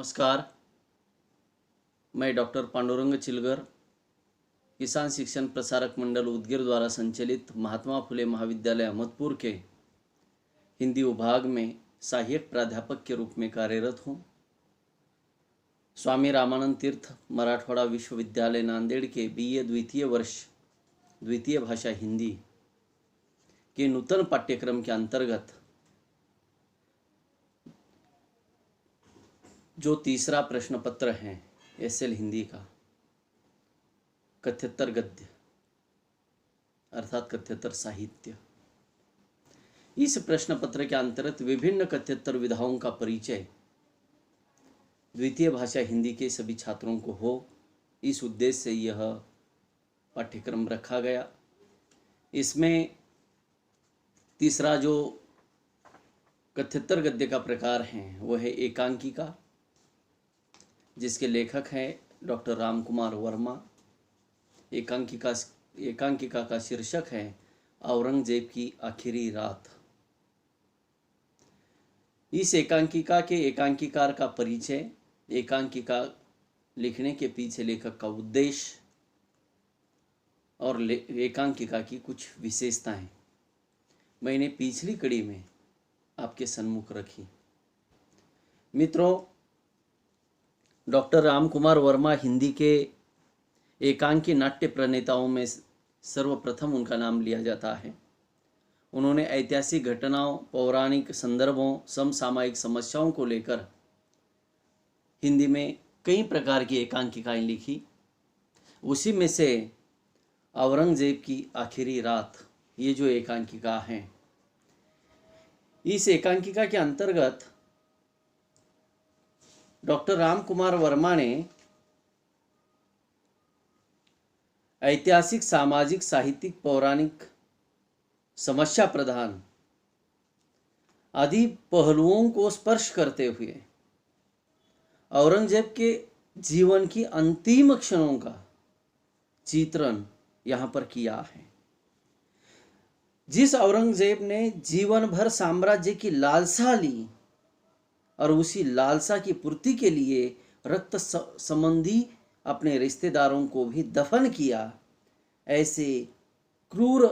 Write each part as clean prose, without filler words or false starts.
नमस्कार। मैं डॉक्टर पांडुरंग चिलगर, किसान शिक्षण प्रसारक मंडल उदगीर द्वारा संचालित महात्मा फुले महाविद्यालय अहमदपुर के हिंदी विभाग में सहायक प्राध्यापक के रूप में कार्यरत हूँ। स्वामी रामानंद तीर्थ मराठवाड़ा विश्वविद्यालय नांदेड़ के BA द्वितीय वर्ष द्वितीय भाषा हिंदी के नूतन पाठ्यक्रम के अंतर्गत जो तीसरा प्रश्न पत्र है SL हिंदी का कथ्यतर गद्य अर्थात कथ्यतर साहित्य, इस प्रश्न पत्र के अंतर्गत विभिन्न कथ्यतर विधाओं का परिचय द्वितीय भाषा हिंदी के सभी छात्रों को हो, इस उद्देश्य से यह पाठ्यक्रम रखा गया। इसमें तीसरा जो कथ्यतर गद्य का प्रकार है वह है एकांकिका, जिसके लेखक हैं डॉक्टर रामकुमार वर्मा। एकांकिका का शीर्षक है औरंगजेब की आखिरी रात। इस एकांकिका के एकांकिकार का परिचय, एकांकिका लिखने के पीछे लेखक का उद्देश्य और एकांकिका की कुछ विशेषताएं मैंने पिछली कड़ी में आपके सन्मुख रखी। मित्रों, डॉक्टर रामकुमार वर्मा हिंदी के एकांकी नाट्य प्रणेताओं में सर्वप्रथम उनका नाम लिया जाता है। उन्होंने ऐतिहासिक घटनाओं, पौराणिक संदर्भों, समसामयिक समस्याओं को लेकर हिंदी में कई प्रकार की एकांकिकाएं लिखी। उसी में से औरंगजेब की आखिरी रात, ये जो एकांकिका है, इस एकांकिका के अंतर्गत डॉक्टर रामकुमार वर्मा ने ऐतिहासिक, सामाजिक, साहित्यिक, पौराणिक, समस्या प्रधान आदि पहलुओं को स्पर्श करते हुए औरंगजेब के जीवन की अंतिम क्षणों का चित्रण यहाँ पर किया है। जिस औरंगजेब ने जीवन भर साम्राज्य की लालसा ली और उसी लालसा की पूर्ति के लिए रक्त संबंधी अपने रिश्तेदारों को भी दफन किया, ऐसे क्रूर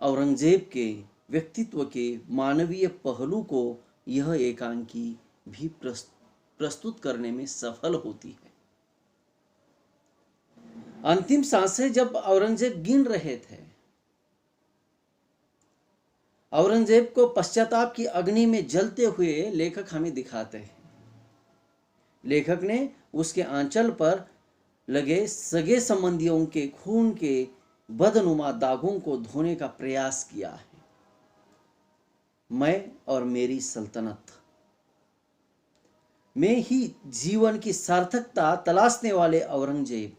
औरंगजेब के व्यक्तित्व के मानवीय पहलू को यह एकांकी भी प्रस्तुत करने में सफल होती है। अंतिम सांसें जब औरंगजेब गिन रहे थे, औरंगजेब को पश्चाताप की अग्नि में जलते हुए लेखक हमें दिखाते हैं। लेखक ने उसके आंचल पर लगे सगे संबंधियों के खून के बदनुमा दागों को धोने का प्रयास किया है। मैं और मेरी सल्तनत में ही जीवन की सार्थकता तलाशने वाले औरंगजेब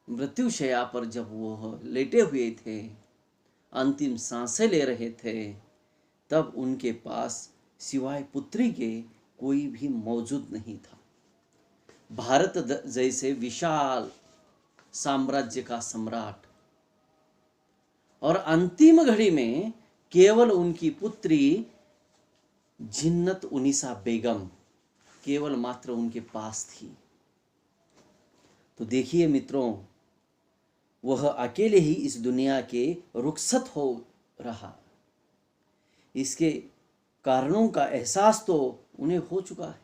मृत्युशया पर जब वह लेटे हुए थे, अंतिम सांसें ले रहे थे, तब उनके पास सिवाय पुत्री के कोई भी मौजूद नहीं था। भारत जैसे विशाल साम्राज्य का सम्राट, और अंतिम घड़ी में केवल उनकी पुत्री जिन्नत उनिसा बेगम केवल मात्र उनके पास थी। तो देखिए मित्रों, वह अकेले ही इस दुनिया के रुखसत हो रहा। इसके कारणों का एहसास तो उन्हें हो चुका है,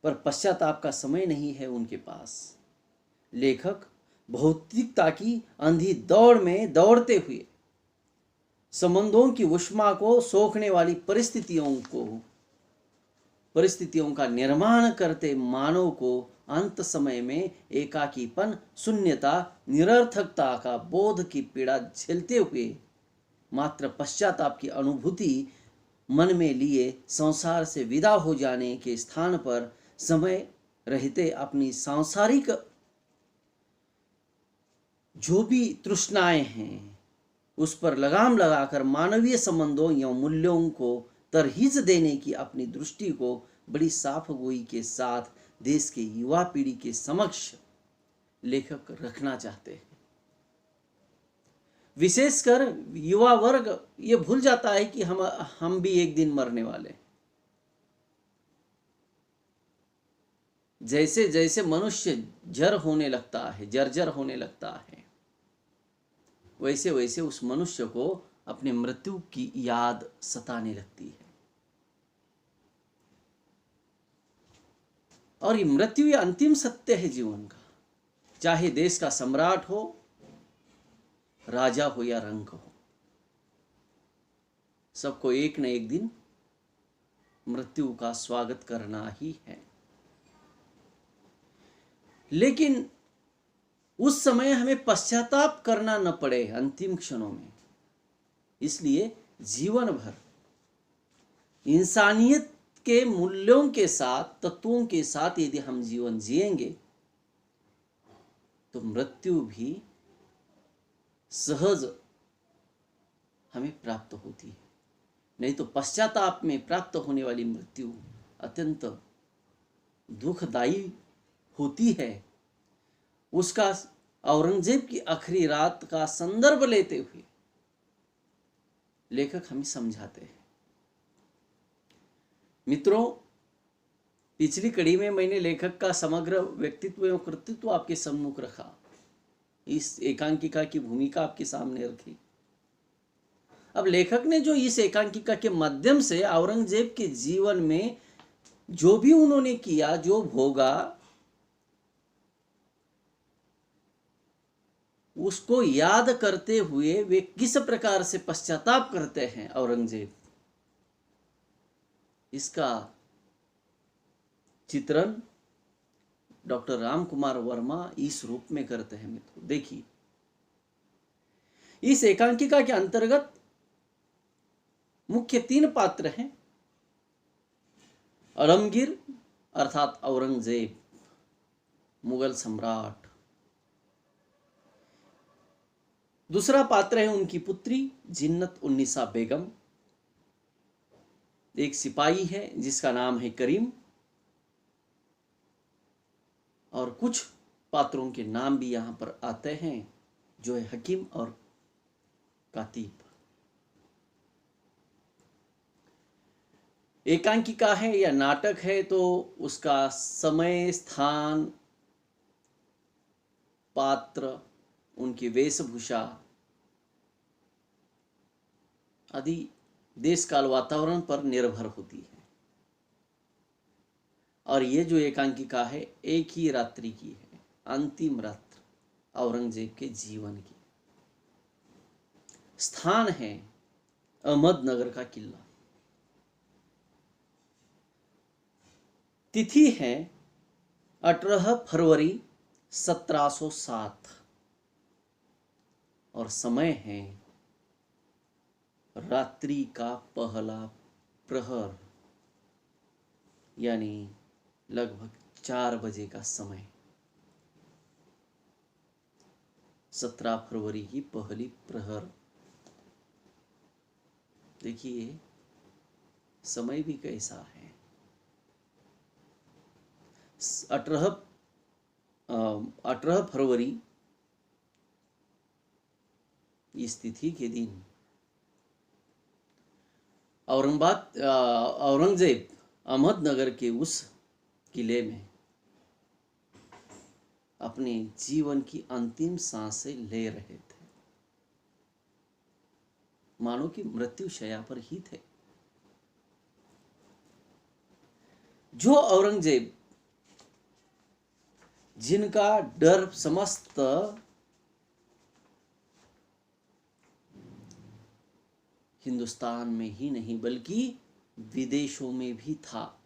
पर पश्चाताप का समय नहीं है उनके पास। लेखक भौतिकता की अंधी दौड़ में दौड़ते हुए संबंधों की उष्मा को सोखने वाली परिस्थितियों का निर्माण करते मानव को अंत समय में एकाकीपन, शून्यता, निरर्थकता का बोध की पीड़ा झेलते हुए मात्र पश्चाताप की अनुभूति मन में लिए संसार से विदा हो जाने के स्थान पर समय रहते अपनी सांसारिक जो भी तृष्णाएं हैं उस पर लगाम लगाकर मानवीय संबंधों या मूल्यों को तरहीज देने की अपनी दृष्टि को बड़ी साफगोई के साथ देश के युवा पीढ़ी के समक्ष लेखक रखना चाहते हैं। विशेषकर युवा वर्ग ये भूल जाता है कि हम भी एक दिन मरने वाले हैं। जैसे जैसे मनुष्य जड़ होने लगता है, जर्जर होने लगता है, वैसे वैसे उस मनुष्य को अपने मृत्यु की याद सताने लगती है। और ये मृत्यु ये अंतिम सत्य है जीवन का। चाहे देश का सम्राट हो, राजा हो या रंक हो, सबको एक न एक दिन मृत्यु का स्वागत करना ही है। लेकिन उस समय हमें पश्चाताप करना न पड़े अंतिम क्षणों में। इसलिए जीवन भर इंसानियत के मूल्यों के साथ, तत्वों के साथ यदि हम जीवन जिएंगे तो मृत्यु भी सहज हमें प्राप्त होती है। नहीं तो पश्चाताप में प्राप्त होने वाली मृत्यु अत्यंत दुखदायी होती है। उसका औरंगजेब की आखिरी रात का संदर्भ लेते हुए लेखक हमें समझाते हैं। मित्रों, पिछली कड़ी में मैंने लेखक का समग्र व्यक्तित्व एवं कृतित्व आपके सम्मुख रखा, इस एकांकिका की भूमिका आपके सामने रखी। अब लेखक ने जो इस एकांकिका के माध्यम से औरंगजेब के जीवन में जो भी उन्होंने किया, जो भोगा, उसको याद करते हुए वे किस प्रकार से पश्चाताप करते हैं औरंगजेब, इसका चित्रण डॉक्टर रामकुमार वर्मा इस रूप में करते हैं। मित्रों देखिए, इस एकांकिका के अंतर्गत मुख्य 3 पात्र हैं। आलमगीर अर्थात औरंगजेब, मुगल सम्राट। दूसरा पात्र है उनकी पुत्री जिन्नत उन्निसा बेगम। एक सिपाही है जिसका नाम है करीम। और कुछ पात्रों के नाम भी यहां पर आते हैं, जो है हकीम और कातिब। एकांकिका है या नाटक है तो उसका समय, स्थान, पात्र, उनकी वेशभूषा आदि देश काल वातावरण पर निर्भर होती है। और ये जो एकांकिका है एक ही रात्रि की है, अंतिम रात्र औरंगजेब के जीवन की। स्थान है अहमदनगर का किला। तिथि है 18 फरवरी 1707 और समय है रात्रि का पहला प्रहर, यानी लगभग 4 बजे का समय। 17 फरवरी की पहली प्रहर। देखिए समय भी कैसा है। 18 फरवरी इस तिथि के दिन औरंगजेब अहमदनगर के उस किले में अपने जीवन की अंतिम सांसें ले रहे थे, मानो कि मृत्यु शैया पर ही थे। जो औरंगजेब जिनका डर समस्त हिंदुस्तान में ही नहीं बल्कि विदेशों में भी था,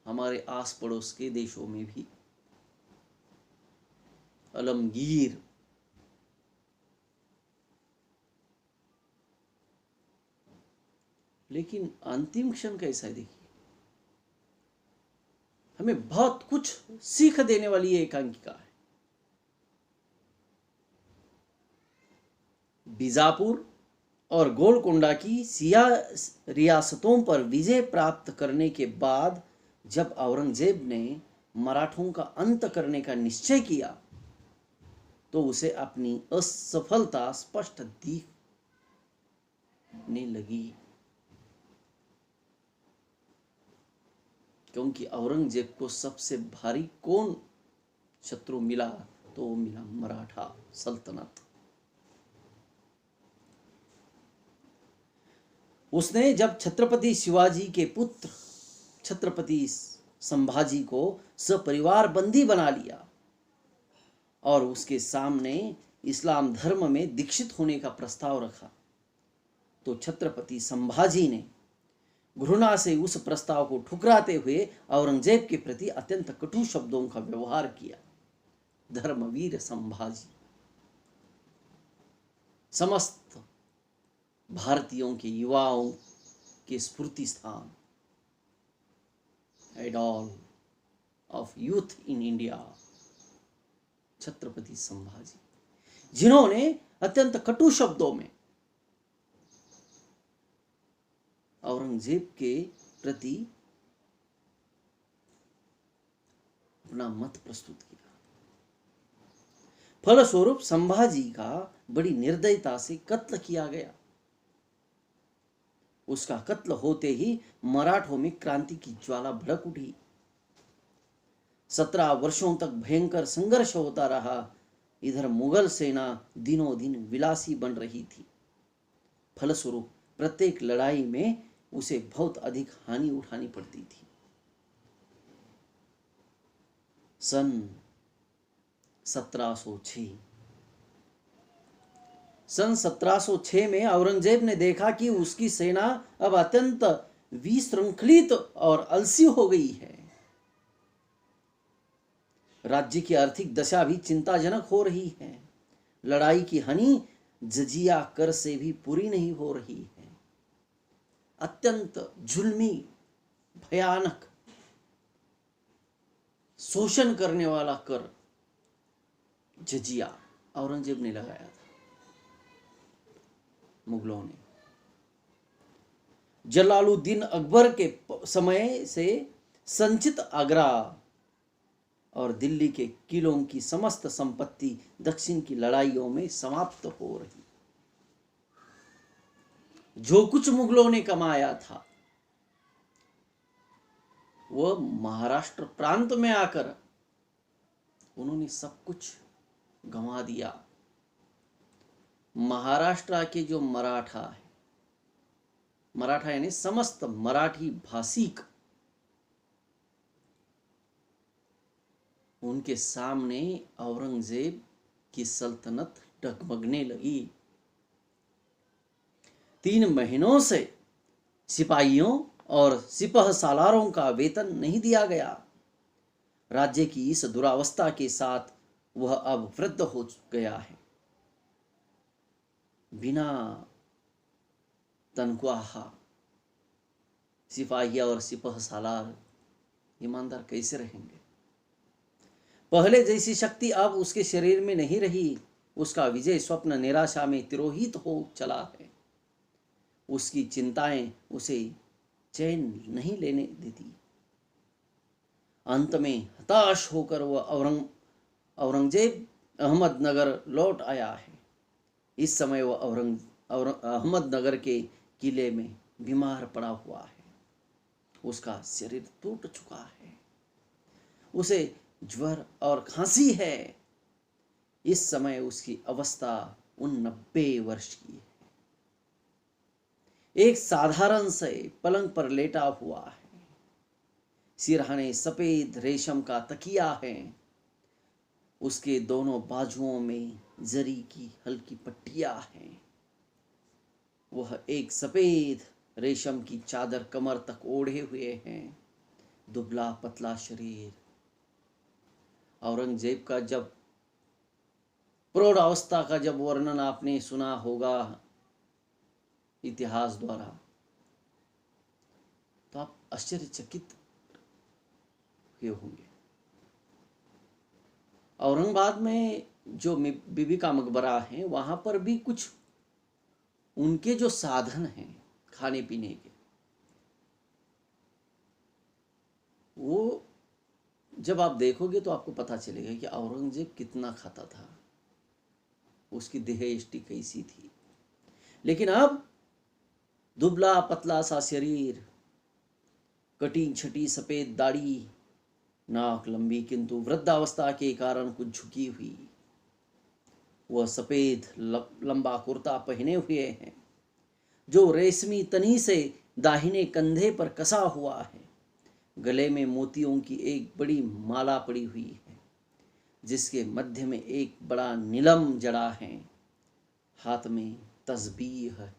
हमारे आस पड़ोस के देशों में भी। आलमगीर लेकिन अंतिम क्षण कैसा है देखिए। हमें बहुत कुछ सीख देने वाली ये एकांकिका है। बीजापुर और गोलकोंडा की सिया रियासतों पर विजय प्राप्त करने के बाद जब औरंगजेब ने मराठों का अंत करने का निश्चय किया तो उसे अपनी असफलता स्पष्ट दिख लगी, क्योंकि औरंगजेब को सबसे भारी कौन शत्रु मिला, तो वो मिला मराठा सल्तनत। उसने जब छत्रपति शिवाजी के पुत्र छत्रपति संभाजी को सपरिवार बंदी बना लिया और उसके सामने इस्लाम धर्म में दीक्षित होने का प्रस्ताव रखा, तो छत्रपति संभाजी ने घृणा से उस प्रस्ताव को ठुकराते हुए औरंगजेब के प्रति अत्यंत कटु शब्दों का व्यवहार किया। धर्मवीर संभाजी समस्त भारतीयों के युवाओं के स्फूर्ति स्थान, idol of youth in India, Chhatrapati Sambhaji, जिन्होंने अत्यंत कटु शब्दों में औरंगजेब के प्रति अपना मत प्रस्तुत किया। फलस्वरूप संभाजी का बड़ी निर्दयता से कत्ल किया गया। उसका कत्ल होते ही मराठों में क्रांति की ज्वाला भड़क उठी। 17 वर्षों तक भयंकर संघर्ष होता रहा। इधर मुगल सेना दिनों दिन विलासी बन रही थी। फलस्वरूप प्रत्येक लड़ाई में उसे बहुत अधिक हानि उठानी पड़ती थी। सन 1706 में औरंगजेब ने देखा कि उसकी सेना अब अत्यंत विशृंखलित और अलसी हो गई है। राज्य की आर्थिक दशा भी चिंताजनक हो रही है। लड़ाई की हानि जजिया कर से भी पूरी नहीं हो रही है। अत्यंत जुल्मी, भयानक, शोषण करने वाला कर जजिया औरंगजेब ने लगाया था। मुगलों ने जलालुद्दीन अकबर के समय से संचित आगरा और दिल्ली के किलों की समस्त संपत्ति दक्षिण की लड़ाइयों में समाप्त हो रही। जो कुछ मुगलों ने कमाया था वह महाराष्ट्र प्रांत में आकर उन्होंने सब कुछ गंवा दिया। महाराष्ट्र के जो मराठा है, मराठा यानी समस्त मराठी भाषिक, उनके सामने औरंगजेब की सल्तनत डगमगने लगी। 3 महीनों से सिपाहियों और सिपह सालारों का वेतन नहीं दिया गया। राज्य की इस दुरावस्था के साथ वह अब वृद्ध हो गया है। बिना तनख्वाह सिपाही और सिपह सालार ईमानदार कैसे रहेंगे? पहले जैसी शक्ति अब उसके शरीर में नहीं रही। उसका विजय स्वप्न निराशा में तिरोहित हो चला है। उसकी चिंताएं उसे चैन नहीं लेने देती। अंत में हताश होकर वह औरंगजेब अहमदनगर लौट आया है। इस समय वह अहमदनगर के किले में बीमार पड़ा हुआ है। उसका शरीर टूट चुका है। उसे ज्वर और खांसी है। इस समय उसकी अवस्था 90 वर्ष की है। एक साधारण से पलंग पर लेटा हुआ है। सिरहाने सफेद रेशम का तकिया है। उसके दोनों बाजुओं में जरी की हल्की पट्टियां हैं। वह एक सफेद रेशम की चादर कमर तक ओढ़े हुए हैं। दुबला पतला शरीर। औरंगजेब का जब प्रौढ़ावस्था का जब वर्णन आपने सुना होगा इतिहास द्वारा, तो आप आश्चर्यचकित हुए होंगे। औरंगाबाद में जो बीबी का मकबरा है, वहां पर भी कुछ उनके जो साधन हैं खाने पीने के, वो जब आप देखोगे तो आपको पता चलेगा कि औरंगजेब कितना खाता था, उसकी देह यष्टि कैसी थी। लेकिन अब दुबला पतला सा शरीर, कटी छटी सफेद दाढ़ी, नाक लंबी किंतु वृद्धावस्था के कारण कुछ झुकी हुई। वह सफेद लंबा कुर्ता पहने हुए हैं जो रेशमी तनी से दाहिने कंधे पर कसा हुआ है। गले में मोतियों की एक बड़ी माला पड़ी हुई है जिसके मध्य में एक बड़ा नीलम जड़ा है। हाथ में तस्बीह है।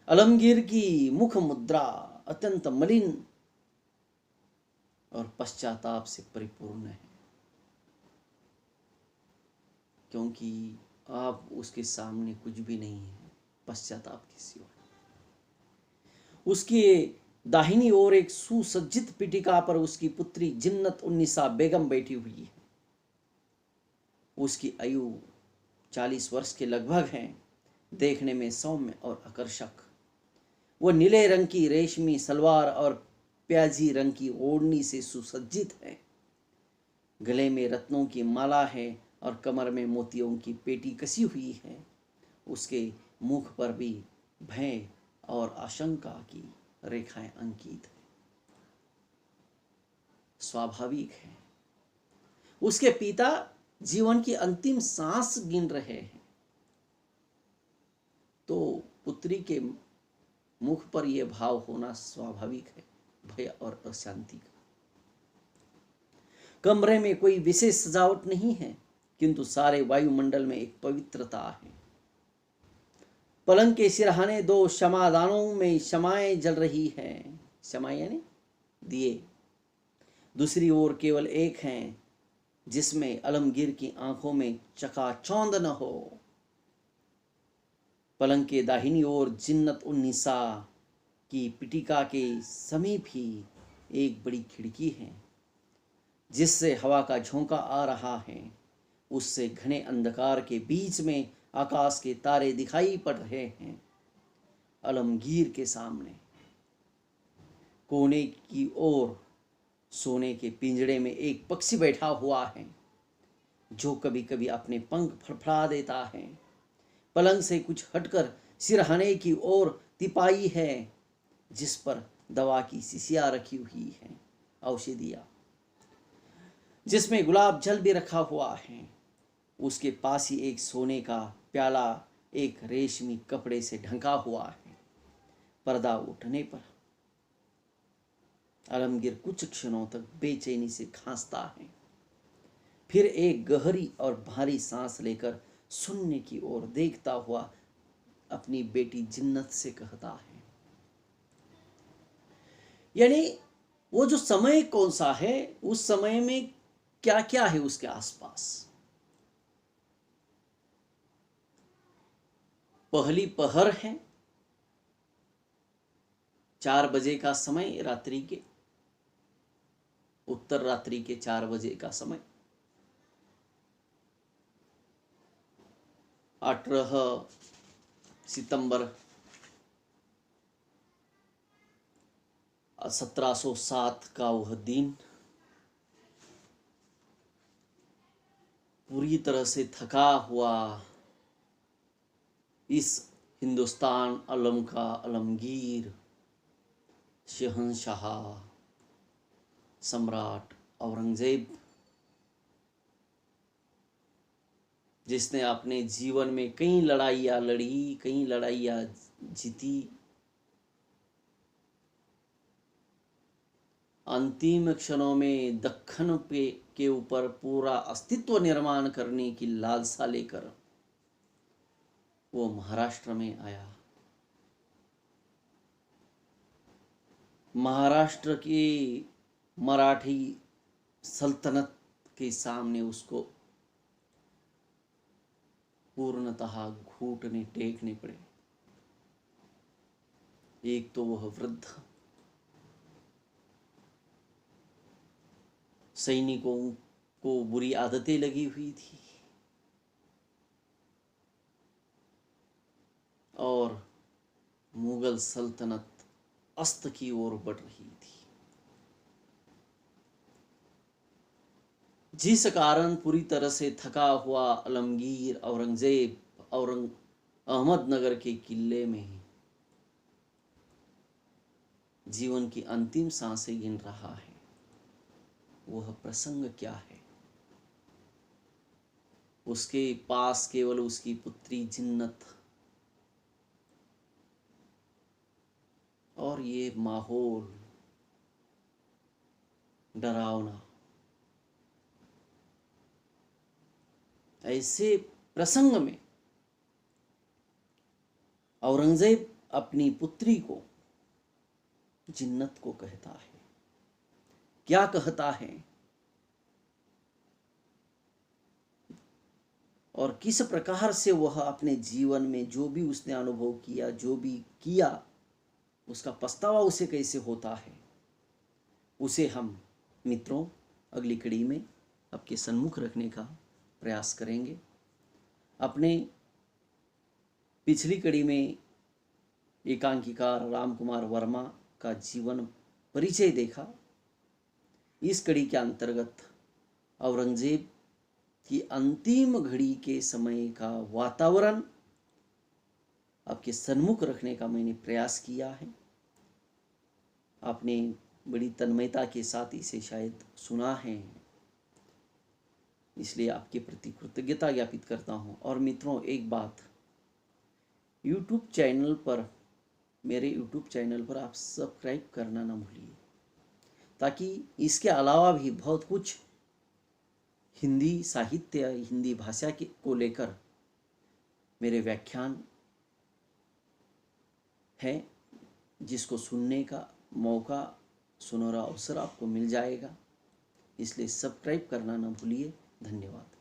आलमगीर की मुख मुद्रा अत्यंत मलिन और पश्चाताप से परिपूर्ण है, क्योंकि आप उसके सामने कुछ भी नहीं है पश्चाताप के सिवा। उसकी दाहिनी ओर एक सुसज्जित पीठिका पर उसकी पुत्री जिन्नत उन्निसा बेगम बैठी हुई है। उसकी आयु 40 वर्ष के लगभग है। देखने में सौम्य और आकर्षक। वह नीले रंग की रेशमी सलवार और प्याजी रंग की ओढ़नी से सुसज्जित है। गले में रत्नों की माला है और कमर में मोतियों की पेटी कसी हुई है। उसके मुख पर भी भय और आशंका की रेखाएं अंकित है। स्वाभाविक है, उसके पिता जीवन की अंतिम सांस गिन रहे हैं, तो पुत्री के मुख पर यह भाव होना स्वाभाविक है, भय और अशांति का। कमरे में कोई विशेष सजावट नहीं है, किंतु सारे वायुमंडल में एक पवित्रता है। पलंग के सिरहाने 2 क्षमादानों में क्षमाएं जल रही हैं। क्षमा यानी दिए। दूसरी ओर केवल एक हैं जिसमें आलमगीर की आंखों में चकाचौंध न हो। पलंग के दाहिनी ओर जिन्नत उन्निसा की पिटिका के समीप ही एक बड़ी खिड़की है जिससे हवा का झोंका आ रहा है। उससे घने अंधकार के बीच में आकाश के तारे दिखाई पड़ रहे हैं। आलमगीर के सामने कोने की ओर सोने के पिंजड़े में एक पक्षी बैठा हुआ है जो कभी कभी अपने पंख फड़फड़ा देता है। पलंग से कुछ हटकर सिरहाने की ओर तिपाई है जिस पर दवा की शीशियां रखी हुई हैं, औषधियां, जिसमें गुलाब जल भी रखा हुआ है। उसके पास ही एक सोने का प्याला एक रेशमी कपड़े से ढका हुआ है। पर्दा उठने पर आलमगीर कुछ क्षणों तक बेचैनी से खांसता है, फिर एक गहरी और भारी सांस लेकर शून्य की ओर देखता हुआ अपनी बेटी जिन्नत से कहता है, यानी वो जो समय कौन सा है, उस समय में क्या क्या है उसके आसपास। पहली पहर है, 4 बजे का समय, रात्रि के उत्तर रात्रि के 4 बजे का समय। 18 सितंबर 1707 का वह दिन पूरी तरह से थका हुआ इस हिंदुस्तान आलम का आलमगीर शहंशाह सम्राट औरंगजेब, जिसने अपने जीवन में कई लड़ाइयाँ लड़ी, कई लड़ाइयाँ जीती, अंतिम क्षणों में दक्खन के ऊपर पूरा अस्तित्व निर्माण करने की लालसा लेकर वो महाराष्ट्र में आया। महाराष्ट्र की मराठी सल्तनत के सामने उसको पूर्णतः घुटने टेकने पड़े। एक तो वह वृद्ध, सैनिकों को बुरी आदतें लगी हुई थी और मुगल सल्तनत अस्त की ओर बढ़ रही थी, जिस कारण पूरी तरह से थका हुआ आलमगीर औरंगजेब अहमदनगर के किले में जीवन की अंतिम सांसें गिन रहा है, वह प्रसंग क्या है? उसके पास केवल उसकी पुत्री जिन्नत और ये माहौल डरावना। ऐसे प्रसंग में औरंगजेब अपनी पुत्री को जिन्नत को कहता है। क्या कहता है और किस प्रकार से वह अपने जीवन में जो भी उसने अनुभव किया, जो भी किया, उसका पछतावा उसे कैसे होता है, उसे हम मित्रों अगली कड़ी में आपके सन्मुख रखने का प्रयास करेंगे। अपने पिछली कड़ी में एकांकिकार रामकुमार वर्मा का जीवन परिचय देखा। इस कड़ी के अंतर्गत औरंगजेब की अंतिम घड़ी के समय का वातावरण आपके सन्मुख रखने का मैंने प्रयास किया है। आपने बड़ी तन्मयता के साथ इसे शायद सुना है, इसलिए आपके प्रति कृतज्ञता ज्ञापित करता हूँ। और मित्रों एक बात, यूट्यूब चैनल पर, मेरे यूट्यूब चैनल पर आप सब्सक्राइब करना ना भूलिए, ताकि इसके अलावा भी बहुत कुछ हिंदी साहित्य, हिंदी भाषा के को लेकर मेरे व्याख्यान है, जिसको सुनने का मौका, सुनहरा अवसर आपको मिल जाएगा। इसलिए सब्सक्राइब करना ना भूलिए। धन्यवाद।